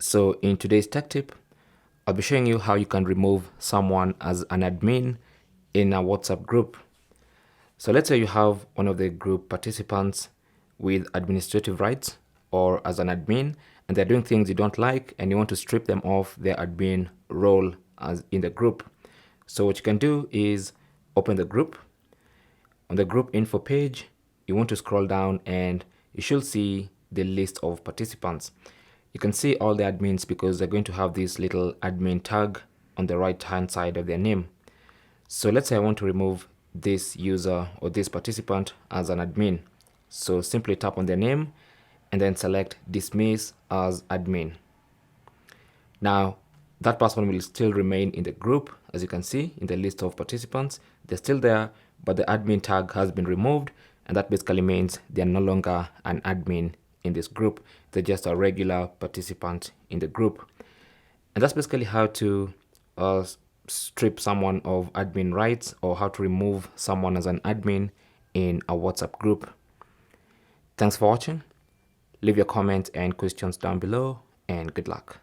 So in today's tech tip, I'll be showing you how you can remove someone as an admin in a WhatsApp group. So let's say you have one of the group participants with administrative rights or as an admin, and they're doing things you don't like and you want to strip them off their admin role as in the group. So what you can do is open the group. On the group info page, you want to scroll down and you should see the list of participants. You can see all the admins because they're going to have this little admin tag on the right hand side of their name. So let's say I want to remove this user or this participant as an admin. So simply tap on their name and then select dismiss as admin. Now that person will still remain in the group. As you can see in the list of participants, they're still there, but the admin tag has been removed, and that basically means they're no longer an admin in this group. They're just a regular participant in the group. And that's basically how to strip someone of admin rights, or how to remove someone as an admin in a WhatsApp group. Thanks for watching. Leave your comments and questions down below, and good luck.